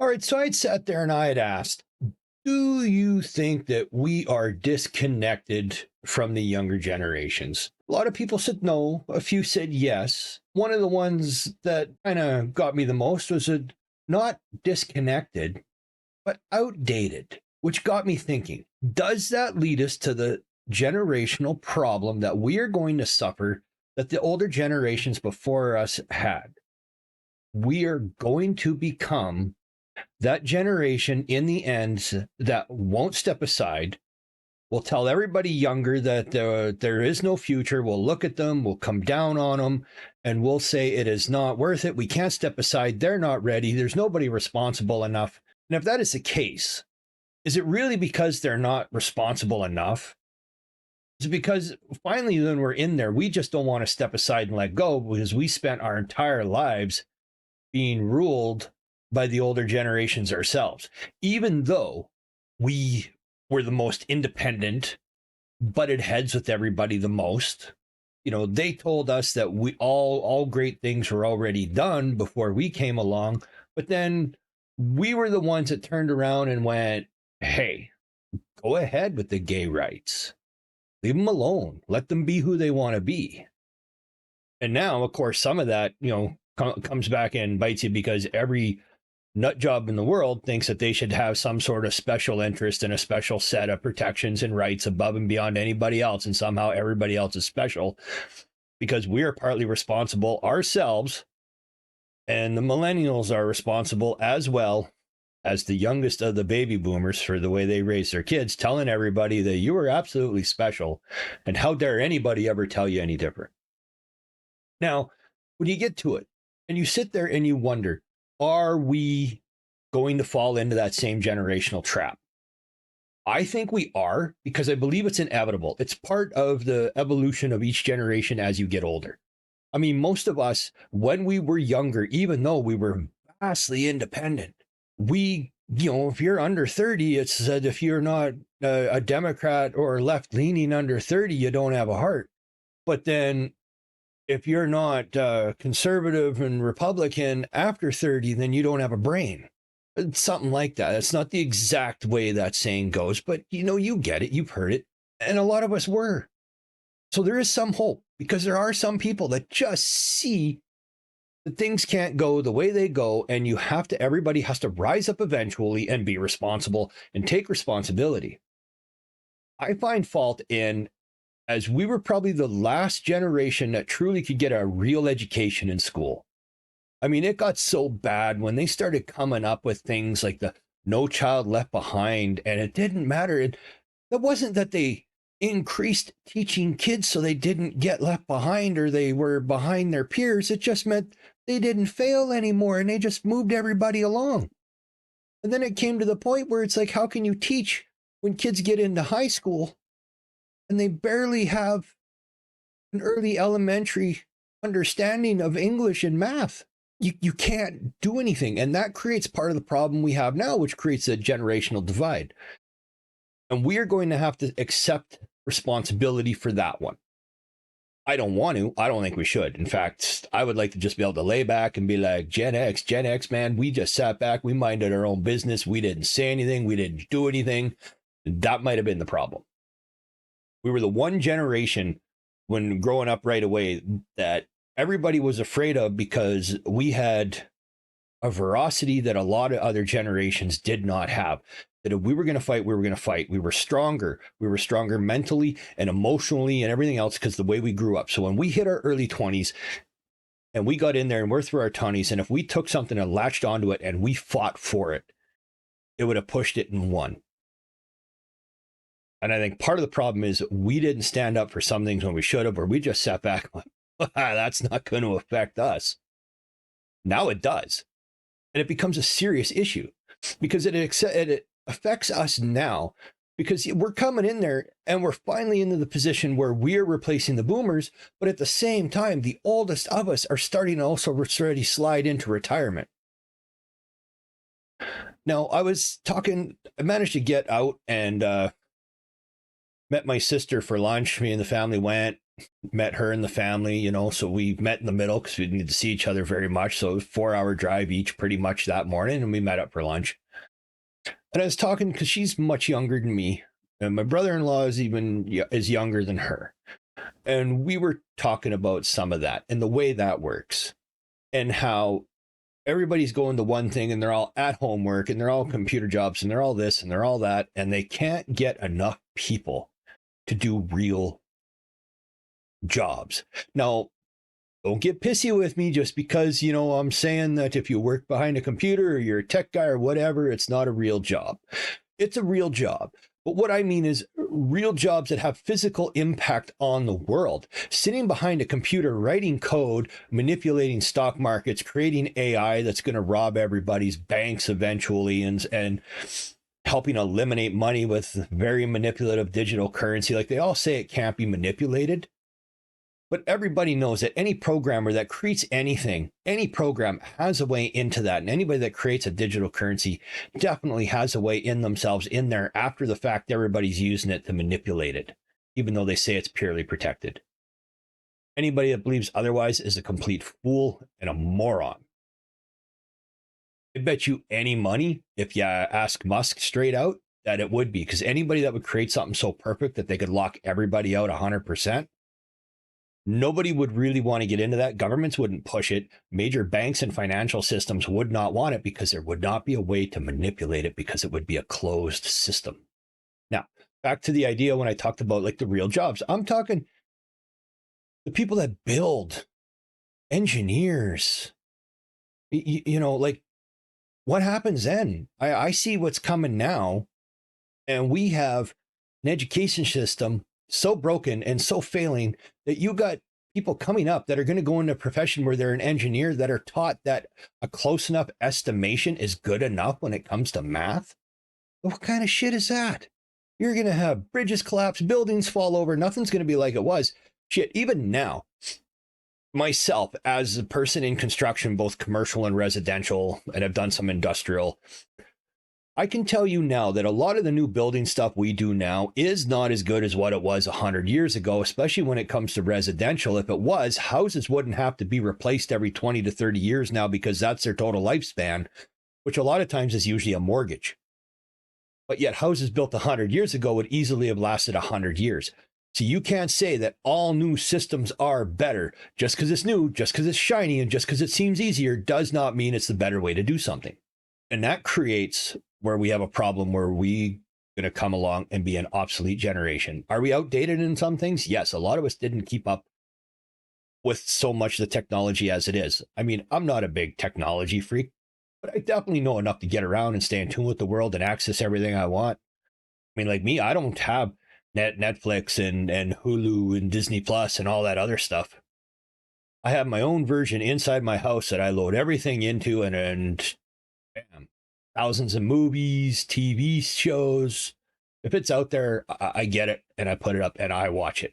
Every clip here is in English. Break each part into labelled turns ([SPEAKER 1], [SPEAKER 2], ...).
[SPEAKER 1] All right, so I'd sat there and I had asked, do you think that we are disconnected from the younger generations? A lot of people said no, a few said yes. One of the ones that kind of got me the most was not disconnected, but outdated, which got me thinking, does that lead us to the generational problem that we are going to suffer that the older generations before us had? We are going to become that generation in the end that won't step aside, will tell everybody younger that there is no future. We'll look at them, we'll come down on them, and we'll say it is not worth it. We can't step aside. They're not ready. There's nobody responsible enough. And if that is the case, is it really because they're not responsible enough? Is it because finally, when we're in there, we just don't want to step aside and let go because we spent our entire lives being ruled by the older generations ourselves, even though we were the most independent, butted heads with everybody the most. You know, they told us that we all great things were already done before we came along, but then we were the ones that turned around and went, hey, go ahead with the gay rights. Leave them alone. Let them be who they want to be. And now, of course, some of that, comes back and bites you because every nut job in the world thinks that they should have some sort of special interest and a special set of protections and rights above and beyond anybody else. And somehow everybody else is special because we are partly responsible ourselves. And the millennials are responsible as well as the youngest of the baby boomers for the way they raise their kids, telling everybody that you are absolutely special. And how dare anybody ever tell you any different? Now, when you get to it and you sit there and you wonder, are we going to fall into that same generational trap? I think we are, because I believe it's inevitable. It's part of the evolution of each generation as you get older. I mean, most of us, when we were younger, even though we were vastly independent, if you're under 30, it's said if you're not a Democrat or left-leaning under 30, you don't have a heart. But then if you're not conservative and Republican after 30, then you don't have a brain. It's something like that. It's not the exact way that saying goes, but you get it. You've heard it. And a lot of us were. So there is some hope because there are some people that just see that things can't go the way they go. And everybody has to rise up eventually and be responsible and take responsibility. I find fault in, as we were probably the last generation that truly could get a real education in school. I mean, it got so bad when they started coming up with things like the No Child Left Behind, and it didn't matter. It wasn't that they increased teaching kids so they didn't get left behind or they were behind their peers. It just meant they didn't fail anymore and they just moved everybody along. And then it came to the point where it's like, how can you teach when kids get into high school and they barely have an early elementary understanding of English and math? You can't do anything. And that creates part of the problem we have now, which creates a generational divide. And we are going to have to accept responsibility for that one. I don't want to. I don't think we should. In fact, I would like to just be able to lay back and be like, Gen X, man, we just sat back. We minded our own business. We didn't say anything. We didn't do anything. That might have been the problem. We were the one generation when growing up right away that everybody was afraid of because we had a veracity that a lot of other generations did not have. That if we were going to fight, we were going to fight. We were stronger. We were stronger mentally and emotionally and everything else because the way we grew up. So when we hit our early 20s and we got in there and we're through our 20s, and if we took something and latched onto it and we fought for it, it would have pushed it and won. And I think part of the problem is we didn't stand up for some things when we should have, or we just sat back and went, that's not going to affect us. Now it does. And it becomes a serious issue because it affects us now, because we're coming in there and we're finally into the position where we're replacing the boomers. But at the same time, the oldest of us are starting to also already slide into retirement. Now, I managed to get out and met my sister for lunch. Me and the family went, met her and the family, so we met in the middle because we didn't need to see each other very much. So it was a 4 hour drive each pretty much that morning. And we met up for lunch. And I was talking because she's much younger than me. And my brother-in-law is younger than her. And we were talking about some of that and the way that works and how everybody's going to one thing and they're all at home work and they're all computer jobs and they're all this and they're all that. And they can't get enough people to do real jobs. Now, don't get pissy with me just because, I'm saying that if you work behind a computer or you're a tech guy or whatever, it's not a real job. It's a real job. But what I mean is real jobs that have physical impact on the world. Sitting behind a computer, writing code, manipulating stock markets, creating AI that's going to rob everybody's banks eventually and helping eliminate money with very manipulative digital currency. Like they all say it can't be manipulated. But everybody knows that any programmer that creates anything, any program has a way into that. And anybody that creates a digital currency definitely has a way in themselves in there after the fact. Everybody's using it to manipulate it, even though they say it's purely protected. Anybody that believes otherwise is a complete fool and a moron. I bet you any money, if you ask Musk straight out, that it would be. Because anybody that would create something so perfect that they could lock everybody out 100%, nobody would really want to get into that. Governments wouldn't push it. Major banks and financial systems would not want it because there would not be a way to manipulate it because it would be a closed system. Now, back to the idea when I talked about like the real jobs, I'm talking the people that build, engineers, like what happens then? I see what's coming now, and we have an education system so broken and so failing that you got people coming up that are going to go into a profession where they're an engineer that are taught that a close enough estimation is good enough when it comes to math. What kind of shit is that? You're going to have bridges collapse, buildings fall over. Nothing's going to be like it was. Shit, even now, myself as a person in construction, both commercial and residential, and I've done some industrial, I can tell you now that a lot of the new building stuff we do now is not as good as what it was 100 years ago, especially when it comes to residential. If it was, houses wouldn't have to be replaced every 20 to 30 years now because that's their total lifespan, which a lot of times is usually a mortgage. But yet houses built 100 years ago would easily have lasted 100 years. So you can't say that all new systems are better. Just because it's new, just because it's shiny, and just because it seems easier does not mean it's the better way to do something. And that creates where we have a problem where we going to come along and be an obsolete generation. Are we outdated in some things? Yes, a lot of us didn't keep up with so much of the technology as it is. I mean, I'm not a big technology freak, but I definitely know enough to get around and stay in tune with the world and access everything I want. I mean, like me, I don't have Netflix and Hulu and Disney Plus and all that other stuff. I have my own version inside my house that I load everything into and bam, thousands of movies, TV shows. If it's out there, I get it and I put it up and I watch it.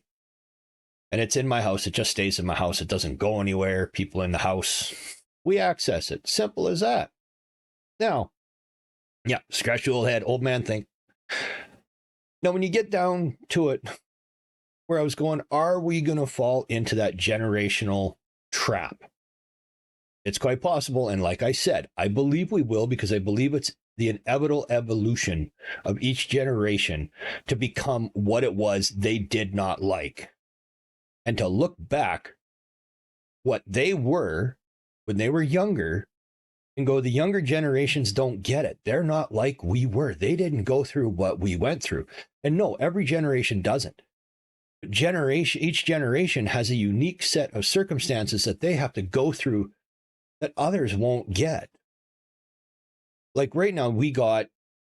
[SPEAKER 1] And it's in my house. It just stays in my house. It doesn't go anywhere. People in the house, we access it. Simple as that. Now, yeah, scratch your old head, old man thing. Now, when you get down to it, where I was going, are we going to fall into that generational trap? It's quite possible. And like I said, I believe we will, because I believe it's the inevitable evolution of each generation to become what it was they did not like. And to look back what they were when they were younger and go, the younger generations don't get it. They're not like we were. They didn't go through what we went through. And no, every generation doesn't. Each generation has a unique set of circumstances that they have to go through that others won't get. Like right now, we got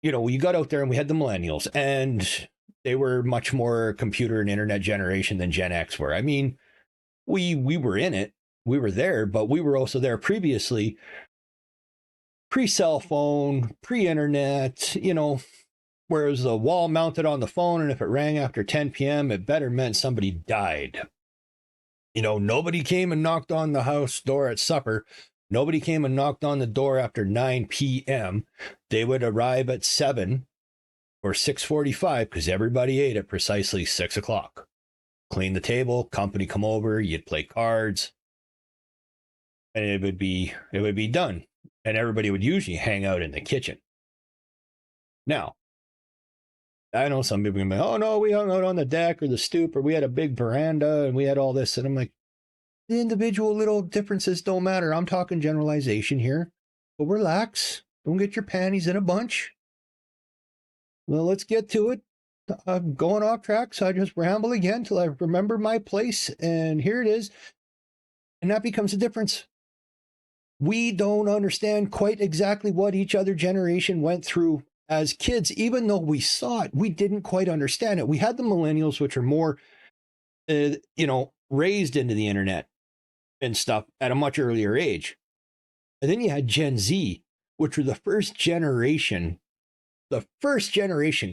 [SPEAKER 1] out there and we had the millennials, and they were much more computer and internet generation than Gen X were. I mean, we were in it, we were there, but we were also there previously, pre-cell phone, pre-internet, where it was a wall mounted on the phone, and if it rang after 10 p.m., it better meant somebody died. Nobody came and knocked on the house door at supper. Nobody came and knocked on the door after 9 p.m. They would arrive at 7 or 6:45 because everybody ate at precisely 6 o'clock. clean the table, company come over, you'd play cards, and it would be done. And everybody would usually hang out in the kitchen. Now, I know some people can be, oh no, we hung out on the deck or the stoop, or we had a big veranda and we had all this. And I'm like, the individual little differences don't matter. I'm talking generalization here. But relax. Don't get your panties in a bunch. Well, let's get to it. I'm going off track, so I just ramble again till I remember my place. And here it is. And that becomes a difference. We don't understand quite exactly what each other generation went through as kids. Even though we saw it, we didn't quite understand it. We had the millennials, which are more, raised into the internet and stuff at a much earlier age. And then you had Gen Z, which were the first generation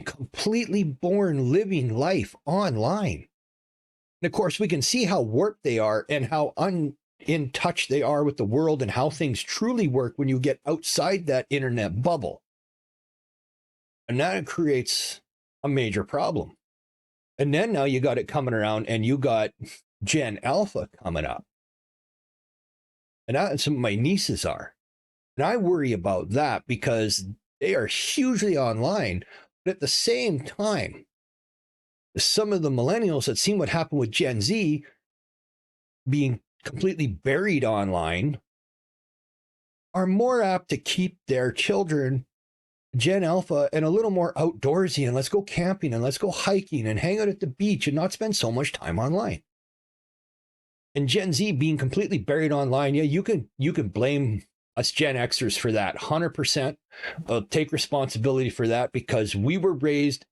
[SPEAKER 1] completely born living life online. And of course, we can see how warped they are and how in touch they are with the world and how things truly work when you get outside that internet bubble. And that creates a major problem. And then now you got it coming around and you got Gen Alpha coming up. And that's some of my nieces are. And I worry about that because they are hugely online. But at the same time, some of the millennials that seen what happened with Gen Z being completely buried online are more apt to keep their children, Gen Alpha, and a little more outdoorsy, and let's go camping and let's go hiking and hang out at the beach and not spend so much time online. And Gen Z being completely buried online, yeah, you can blame us Gen Xers for that 100%. I'll take responsibility for that because we were raised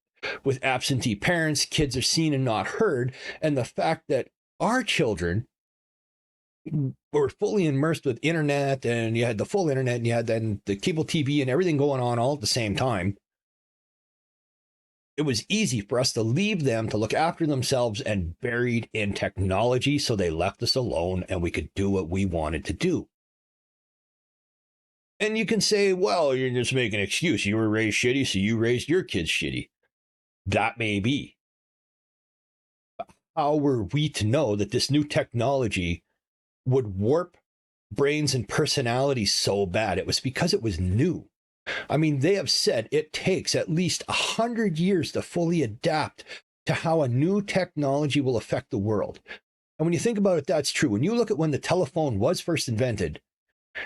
[SPEAKER 1] with absentee parents. Kids are seen and not heard. And the fact that our children were fully immersed with internet, and you had the full internet and you had then the cable TV and everything going on all at the same time, it was easy for us to leave them to look after themselves and buried in technology. So they left us alone and we could do what we wanted to do. And you can say, well, you're just making an excuse. You were raised shitty, so you raised your kids shitty. That may be. But how were we to know that this new technology would warp brains and personalities so bad? It was because it was new. I mean, they have said it takes at least 100 years to fully adapt to how a new technology will affect the world. And when you think about it, that's true. When you look at when the telephone was first invented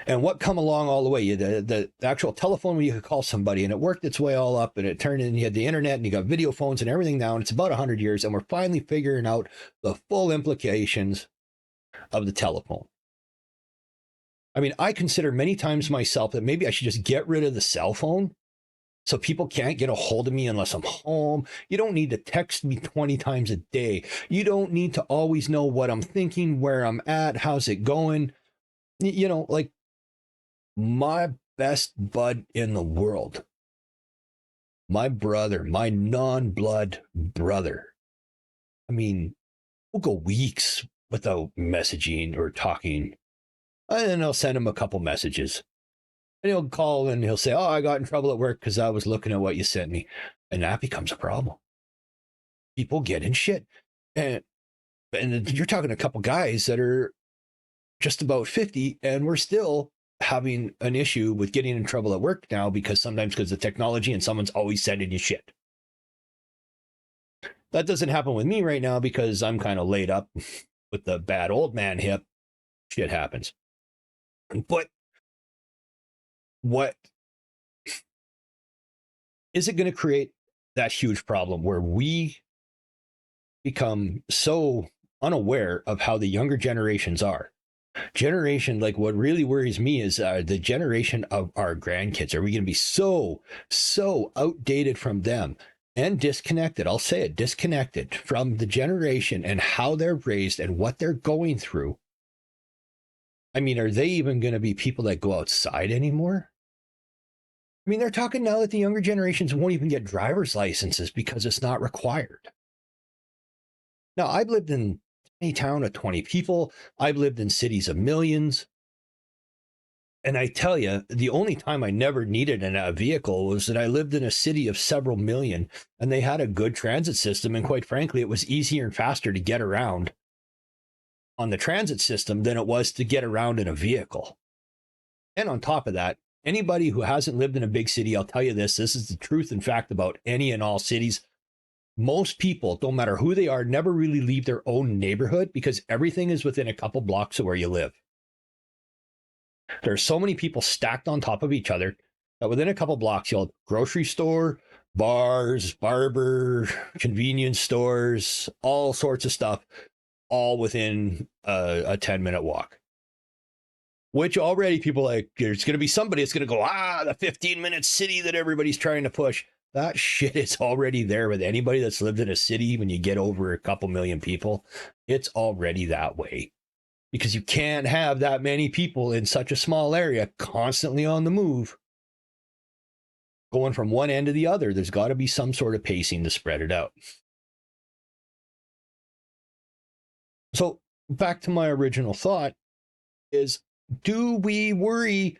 [SPEAKER 1] and what come along all the way, the actual telephone where you could call somebody, and it worked its way all up and it turned in, you had the internet and you got video phones and everything now, and it's about 100 years and we're finally figuring out the full implications of the telephone. I mean, I consider many times myself that maybe I should just get rid of the cell phone so people can't get a hold of me unless I'm home. You don't need to text me 20 times a day. You don't need to always know what I'm thinking, where I'm at, how's it going. Like my best bud in the world, my brother, my non-blood brother. I mean, we'll go weeks without messaging or talking. And then I'll send him a couple messages. And he'll call and he'll say, oh, I got in trouble at work because I was looking at what you sent me. And that becomes a problem. People get in shit. And you're talking a couple guys that are just about 50, and we're still having an issue with getting in trouble at work now because of technology and someone's always sending you shit. That doesn't happen with me right now because I'm kind of laid up with the bad old man hip. Shit happens. But what is it going to create that huge problem where we become so unaware of how the younger generations are? Like what really worries me is the generation of our grandkids. Are we going to be so outdated from them and disconnected? I'll say it, disconnected from the generation and how they're raised and what they're going through. I mean, are they even going to be people that go outside anymore? I mean, they're talking now that the younger generations won't even get driver's licenses because it's not required. Now, I've lived in a town of 20 people. I've lived in cities of millions. And I tell you, the only time I never needed a vehicle was that I lived in a city of several million and they had a good transit system. And quite frankly, it was easier and faster to get around on the transit system than it was to get around in a vehicle. And on top of that, anybody who hasn't lived in a big city, I'll tell you this is the truth and fact about any and all cities. Most people, don't matter who they are, never really leave their own neighborhood because everything is within a couple blocks of where you live. There's so many people stacked on top of each other that within a couple blocks, you'll have grocery store, bars, barber, convenience stores, all sorts of stuff, all within a 10-minute walk. Which already people like, there's going to be somebody that's going to go, the 15-minute city that everybody's trying to push. That shit is already there with anybody that's lived in a city. When you get over a couple million people, it's already that way. Because you can't have that many people in such a small area constantly on the move. Going from one end to the other, there's got to be some sort of pacing to spread it out. So back to my original thought is, do we worry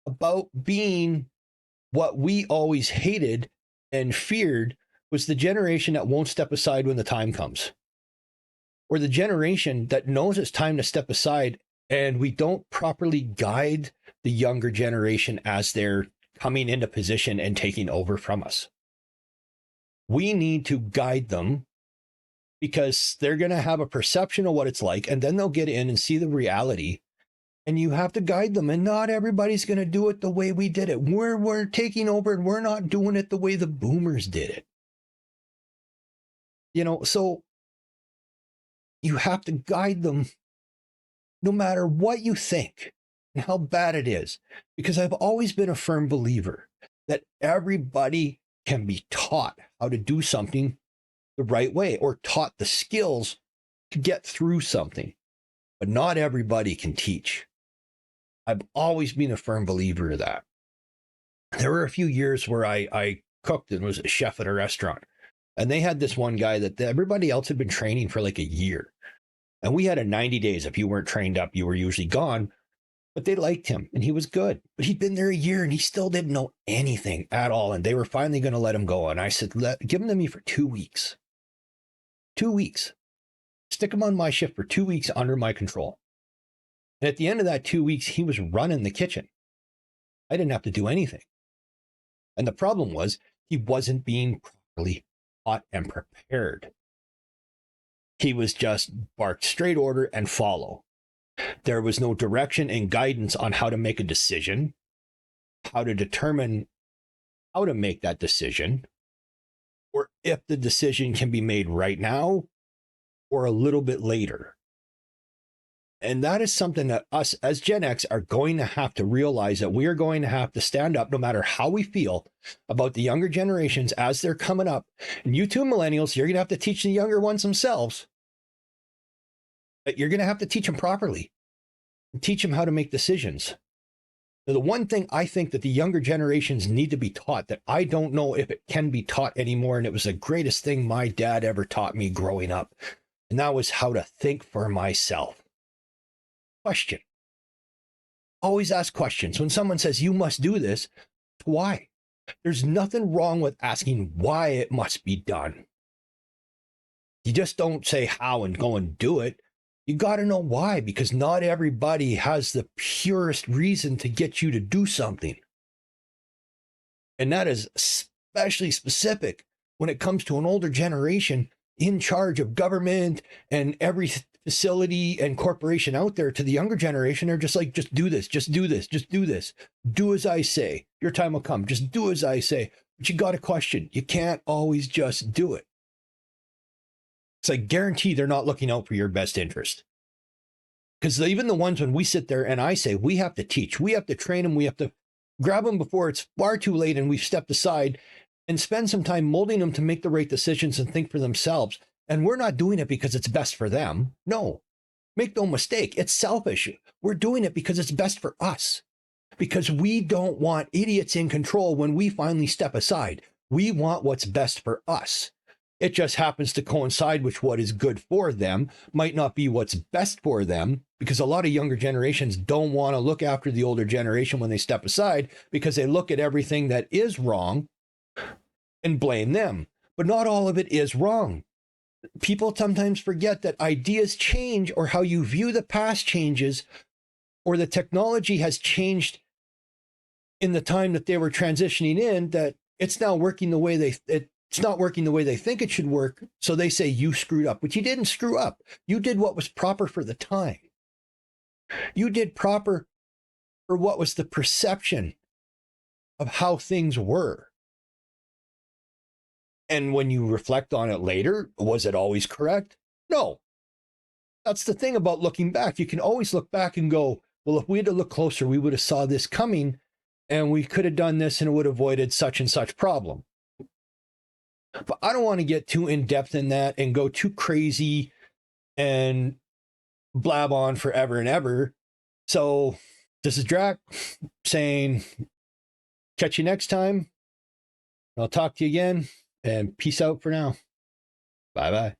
[SPEAKER 1] about being what we always hated and feared was the generation that won't step aside when the time comes? Or the generation that knows it's time to step aside and we don't properly guide the younger generation as they're coming into position and taking over from us. We need to guide them because they're going to have a perception of what it's like, and then they'll get in and see the reality, and you have to guide them. And not everybody's going to do it the way we did it. We're taking over and we're not doing it the way the boomers did it. So you have to guide them no matter what you think and how bad it is. Because I've always been a firm believer that everybody can be taught how to do something the right way or taught the skills to get through something. But not everybody can teach. I've always been a firm believer of that. There were a few years where I cooked and was a chef at a restaurant. And they had this one guy that everybody else had been training for like a year. And we had a 90 days. If you weren't trained up, you were usually gone. But they liked him and he was good. But he'd been there a year and he still didn't know anything at all. And they were finally going to let him go. And I said, give him to me for 2 weeks. 2 weeks. Stick him on my shift for 2 weeks under my control. And at the end of that 2 weeks, he was running the kitchen. I didn't have to do anything. And the problem was he wasn't being properly taught and prepared. He was just barked straight order and follow. There was no direction and guidance on how to make a decision, how to determine how to make that decision, or if the decision can be made right now or a little bit later. And that is something that us as Gen X are going to have to realize, that we are going to have to stand up no matter how we feel about the younger generations as they're coming up. And you two millennials, you're going to have to teach the younger ones themselves. But you're going to have to teach them properly and teach them how to make decisions. Now, the one thing I think that the younger generations need to be taught, that I don't know if it can be taught anymore, and it was the greatest thing my dad ever taught me growing up, and that was how to think for myself. Question. Always ask questions. When someone says you must do this, why? There's nothing wrong with asking why it must be done. You just don't say how and go and do it. You got to know why, because not everybody has the purest reason to get you to do something. And that is especially specific when it comes to an older generation in charge of government and every facility and corporation out there. To the younger generation, they're just like, just do this, just do this, just do this. Do as I say. Your time will come. Just do as I say. But you got to question. You can't always just do it. It's like, guarantee they're not looking out for your best interest. Because even the ones when we sit there and I say, we have to teach, we have to train them, we have to grab them before it's far too late and we've stepped aside, and spend some time molding them to make the right decisions and think for themselves. And we're not doing it because it's best for them. No, make no mistake. It's selfish. We're doing it because it's best for us, because we don't want idiots in control when we finally step aside. We want what's best for us. It just happens to coincide with what is good for them, might not be what's best for them, because a lot of younger generations don't want to look after the older generation when they step aside, because they look at everything that is wrong and blame them. But not all of it is wrong. People sometimes forget that ideas change, or how you view the past changes, or the technology has changed in the time that they were transitioning in, that it's now working the way it's not working the way they think it should work. So they say you screwed up, but you didn't screw up. You did what was proper for the time. You did proper for what was the perception of how things were. And when you reflect on it later, was it always correct? No. That's the thing about looking back. You can always look back and go, well, if we had to look closer, we would have saw this coming, and we could have done this and it would have avoided such and such problem. But I don't want to get too in depth in that and go too crazy and blab on forever and ever. So this is Drac saying, catch you next time. I'll talk to you again, and peace out for now. Bye-bye.